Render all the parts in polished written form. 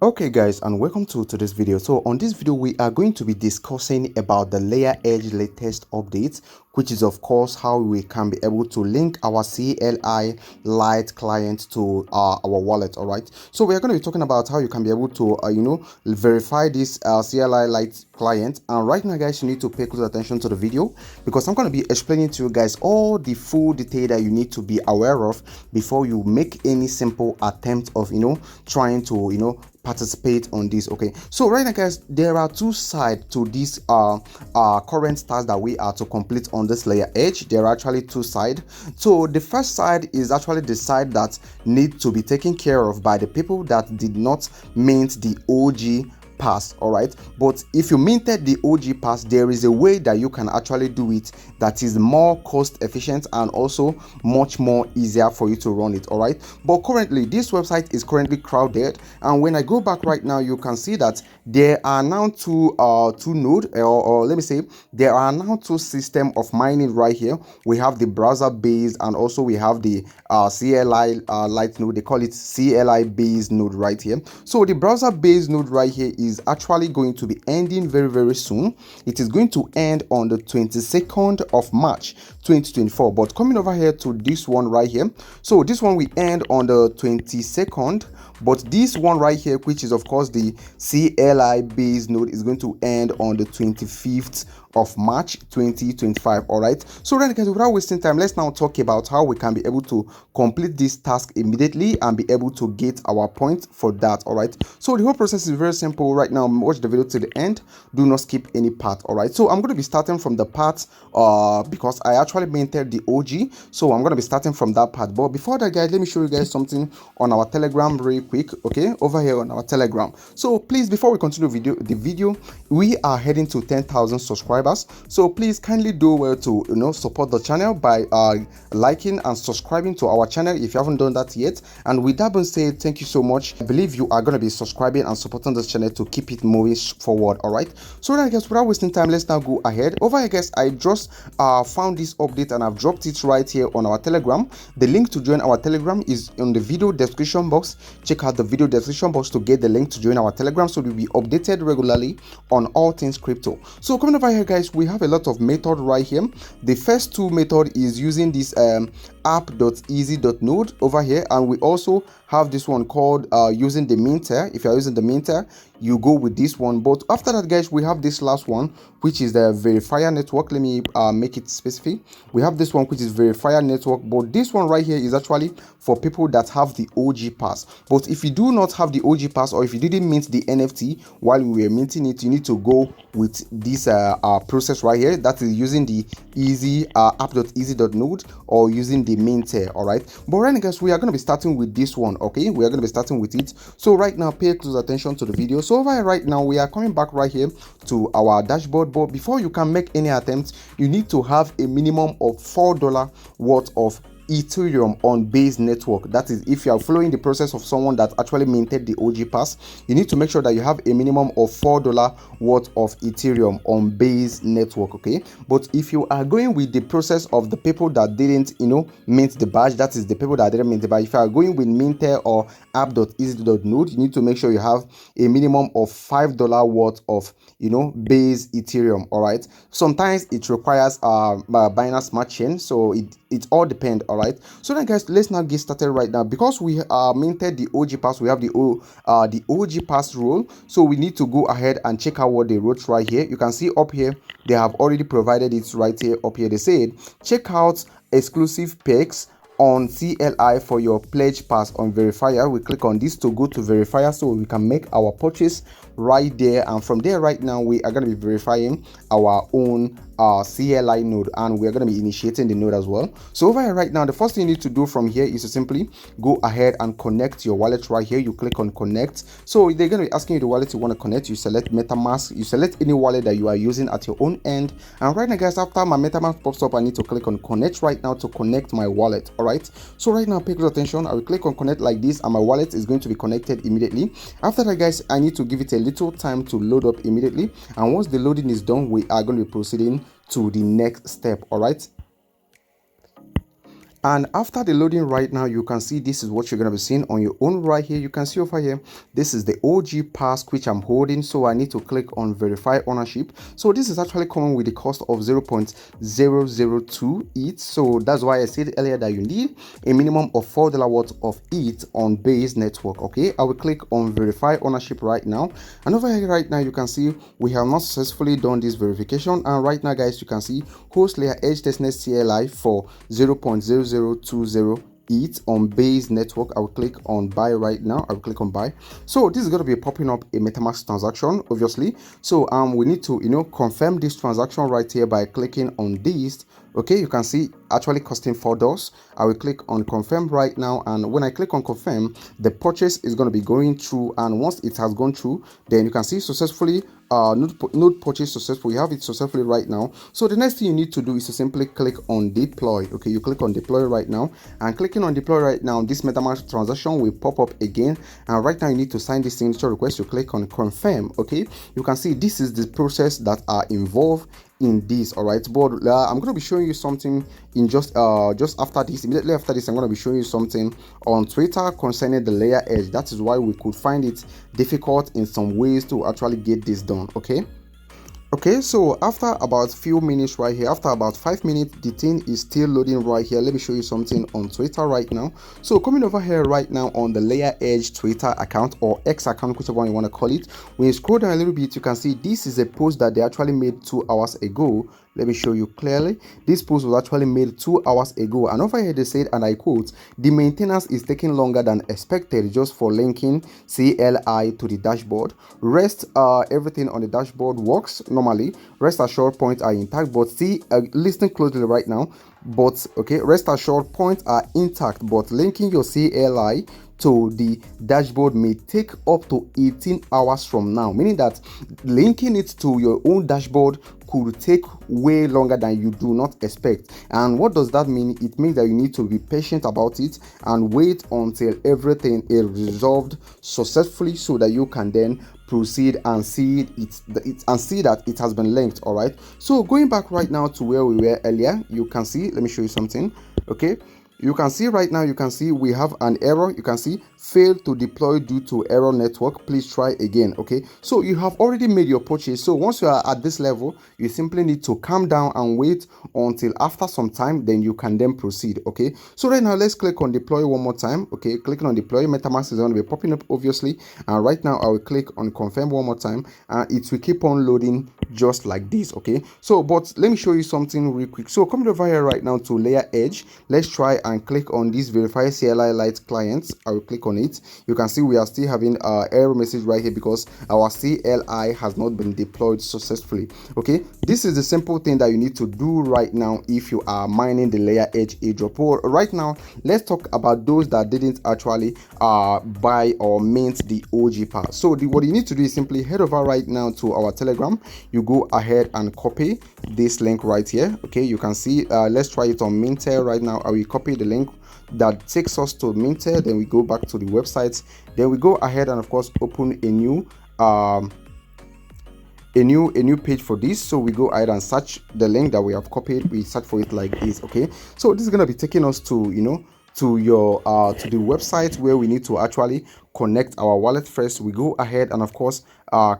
Okay guys, and welcome to today's video. So on this video we are going to be discussing about the Layeredge latest update, which is of course how we can be able to link our CLI Lite client to our wallet. All right, so we are going to be talking about how you can be able to verify this CLI Lite client. And right now guys, you need to pay close attention to the video because I'm going to be explaining to you guys all the full detail that you need to be aware of before you make any simple attempt of trying to participate on this. Okay, so right now guys, there are two sides to this current task that we are to complete on this Layeredge. There are actually two sides. So the first side is actually the side that need to be taken care of by the people that did not mint the OG pass. All right, but if you minted the OG pass, there is a way that you can actually do it that is more cost efficient and also much more easier for you to run it. All right, but currently this website is currently crowded, and when I go back right now, you can see that there are now two node, or let me say there are now two system of mining right here. We have the browser based and also we have the CLI Lite node. They call it CLI based node right here. So the browser based node right here is actually going to be ending very soon. It is going to end on the 22nd of March 2024. But coming over here to this one right here, so this one will end on the 22nd, but this one right here, which is of course the CLI based node, is going to end on the 25th of March 2025. All right, so then guys, without wasting time, let's now talk about how we can be able to complete this task immediately and be able to get our point for that. All right, so the whole process is very simple. Right now, watch the video to the end, do not skip any part. All right, so I'm going to be starting from the part because I actually minted the OG, so I'm going to be starting from that part. But before that guys, let me show you guys something on our Telegram real quick. Okay, over here on our Telegram. So please, before we continue the video, we are heading to 10,000 subscribers. So please kindly do well to support the channel by liking and subscribing to our channel if you haven't done that yet. And with that being said, thank you so much. I believe you are going to be subscribing and supporting this channel to keep it moving forward. All right, so then I guess without wasting time, let's now go ahead. Over here guys, I just found this update and I've dropped it right here on our Telegram. The link to join our Telegram is in the video description box. Check out the video description box to get the link to join our Telegram, so we'll be updated regularly on all things crypto. So coming over here guys, we have a lot of method right here. The first two method is using this app.easy.node over here, and we also have this one called using the minter. If you're using the minter, you go with this one. But after that guys, we have this last one, which is the verifier network. Let me make it specific. We have this one, which is verifier network, but this one right here is actually for people that have the OG pass. But if you do not have the OG pass, or if you didn't mint the NFT while we were minting it, you need to go with this process right here, that is using the easy app.easy.node or using the minter. All right, but right now guys, we are going to be starting with this one. Okay, we are going to be starting with it. So right now, pay close attention to the video. So over here right now, we are coming back right here to our dashboard. But before you can make any attempts, you need to have a minimum of $4 worth of Ethereum on Base network. That is, if you are following the process of someone that actually minted the OG pass, you need to make sure that you have a minimum of $4 worth of Ethereum on Base network. Okay, but if you are going with the process of the people that didn't mint the badge, that is the people that didn't mint the badge, if you are going with minter or app.easy.node, you need to make sure you have a minimum of $5 worth of Base Ethereum. All right, sometimes it requires Binance Smart Chain, so it all depends. All right, so then guys, let's now get started right now. Because we minted the OG pass, we have the OG pass rule, so we need to go ahead and check out what they wrote right here. You can see up here they have already provided it right here. Up here they said check out exclusive perks on CLI for your pledge pass on verifier. We click on this to go to verifier so we can make our purchase right there, and from there right now we are going to be verifying our own CLI node, and we're going to be initiating the node as well. So over here right now, the first thing you need to do from here is to simply go ahead and connect your wallet right here. You click on connect. So they're going to be asking you the wallet you want to connect. You select MetaMask, you select any wallet that you are using at your own end, and right now guys, after my MetaMask pops up, I need to click on connect right now to connect my wallet. All right, so right now pay close attention. I will click on connect like this, and my wallet is going to be connected immediately. After that guys, I need to give it a little time to load up immediately, and once the loading is done, we are going to be proceeding to the next step. All right, And after the loading right now, you can see this is what you're going to be seeing on your own right here. You can see over here, this is the OG pass which I'm holding. So I need to click on verify ownership. So this is actually coming with the cost of 0.002 ETH. So that's why I said earlier that you need a minimum of $4 worth of ETH on Base network. Okay, I will click on verify ownership right now. And over here right now, you can see we have not successfully done this verification. And right now, guys, you can see host Layeredge testnet CLI for 0.002 ETH on Base network. I will click on buy right now. I will click on buy. So this is going to be popping up a MetaMask transaction, obviously. So we need to confirm this transaction right here by clicking on this. Okay, you can see actually costing $4. I will click on confirm right now, and when I click on confirm, the purchase is going to be going through, and once it has gone through, then you can see successfully node purchase successful. We have it successfully right now. So the next thing you need to do is to simply click on deploy. Okay, you click on deploy right now, and clicking on deploy right now, this MetaMask transaction will pop up again, and right now you need to sign this signature request. You click on confirm. Okay, you can see this is the process that are involved in this. All right, but I'm going to be showing you something in just after this. Immediately after this, I'm going to be showing you something on Twitter concerning the Layeredge. That is why we could find it difficult in some ways to actually get this done. Okay, so after about few minutes right here, after about 5 minutes, the thing is still loading right here. Let me show you something on Twitter right now. So coming over here right now on the Layeredge Twitter account, or X account, whichever one you want to call it, when you scroll down a little bit, you can see this is a post that they actually made 2 hours ago. Let me show you clearly. This post was actually made 2 hours ago, and over here they said, and I quote, the maintenance is taking longer than expected just for linking CLI to the dashboard. Rest everything on the dashboard works normally. Rest assured points are intact, but see, listen closely right now. But okay, rest assured points are intact, but linking your CLI to the dashboard may take up to 18 hours from now, meaning that linking it to your own dashboard could take way longer than you do not expect. And what does that mean? It means that you need to be patient about it and wait until everything is resolved successfully, so that you can then proceed and see that it has been linked. All right, so going back right now to where we were earlier, you can see, let me show you something. Okay, you can see right now, you can see we have an error. You can see failed to deploy due to error network, please try again. Okay, so you have already made your purchase. So once you are at this level, you simply need to calm down and wait until after some time, then you can then proceed. Okay, so right now let's click on deploy one more time. Okay, clicking on deploy, MetaMask is going to be popping up obviously, and right now I will click on confirm one more time, and it will keep on loading just like this. Okay, so but let me show you something real quick. So coming over here right now to Layeredge, let's try and click on this verify CLI Lite clients. I will click on it. You can see we are still having error message right here because our CLI has not been deployed successfully. Okay, this is the simple thing that you need to do right now if you are mining the Layeredge airdrop. Well, right now let's talk about those that didn't actually buy or mint the OG pass. So what you need to do is simply head over right now to our Telegram. You go ahead and copy this link right here. Okay, you can see let's try it on Minter right now. I will copy the link that takes us to Minter, then we go back to the website, then we go ahead and of course open a new page for this. So we go ahead and search the link that we have copied. We search for it like this. Okay, so this is going to be taking us to to your to the website where we need to actually connect our wallet. First we go ahead and of course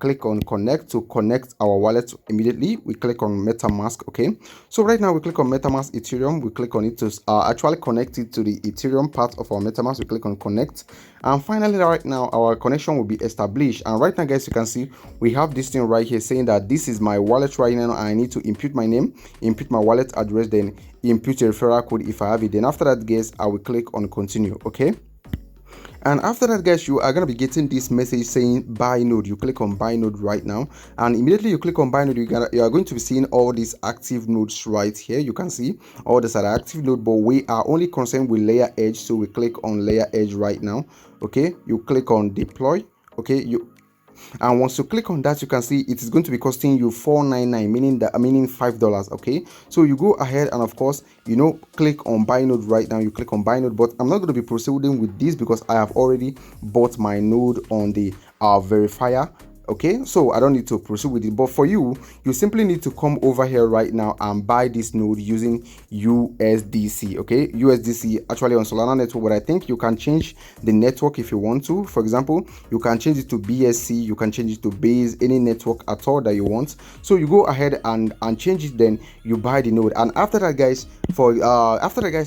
click on connect to connect our wallet. Immediately we click on MetaMask. Okay, so right now we click on MetaMask Ethereum. We click on it to actually connect it to the Ethereum part of our MetaMask. We click on connect, and finally right now our connection will be established. And right now guys, you can see we have this thing right here saying that this is my wallet right now. I need to input my name, input my wallet address, then input a referral code if I have it. Then after that guys, I will click on continue. Okay, and after that guys, you are going to be getting this message saying buy node. You click on buy node right now, and immediately you click on buy node, you are going to be seeing all these active nodes right here. You can see all these are active node, but we are only concerned with Layeredge, so we click on Layeredge right now. Okay, you click on deploy. Okay, and once you click on that, you can see it is going to be costing you $4.99, meaning $5. Okay, so you go ahead and of course click on buy node right now. You click on buy node, but I'm not going to be proceeding with this because I have already bought my node on the verifier Okay, so I don't need to proceed with it, but for you simply need to come over here right now and buy this node using USDC. Okay, USDC actually on Solana network, but I think you can change the network if you want to. For example, you can change it to BSC, you can change it to Base, any network at all that you want. So you go ahead and change it, then you buy the node. And after that, guys,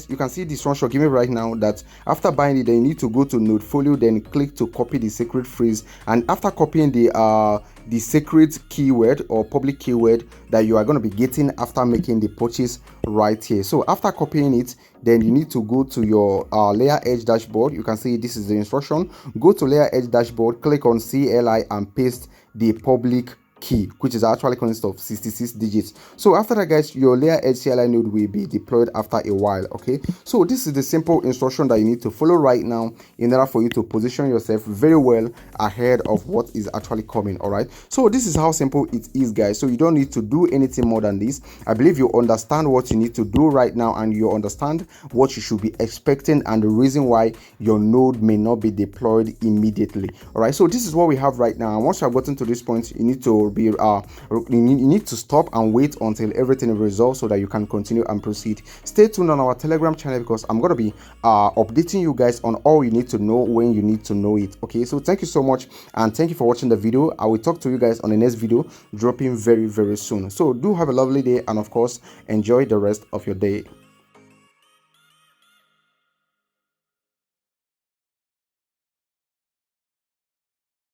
you can see this instruction given right now that after buying it, then you need to go to Nodefolio, then click to copy the secret phrase, and after copying the secret keyword or public keyword that you are going to be getting after making the purchase right here. So after copying it, then you need to go to your Layeredge dashboard. You can see this is the instruction. Go to Layeredge dashboard, click on CLI and paste the public key, which is actually consists of 66 digits. So after that, guys, your Layeredge CLI node will be deployed after a while. Okay, so this is the simple instruction that you need to follow right now in order for you to position yourself very well ahead of what is actually coming. All right, so this is how simple it is, guys. So you don't need to do anything more than this. I believe you understand what you need to do right now, and you understand what you should be expecting and the reason why your node may not be deployed immediately. All right, so this is what we have right now, and once you have gotten to this point, you need to be you need to stop and wait until everything is resolved so that you can continue and proceed. Stay tuned on our Telegram channel, because I'm going to be updating you guys on all you need to know when you need to know it. Okay, so thank you so much, and thank you for watching the video. I will talk to you guys on the next video, dropping very soon. So do have a lovely day, and of course enjoy the rest of your day.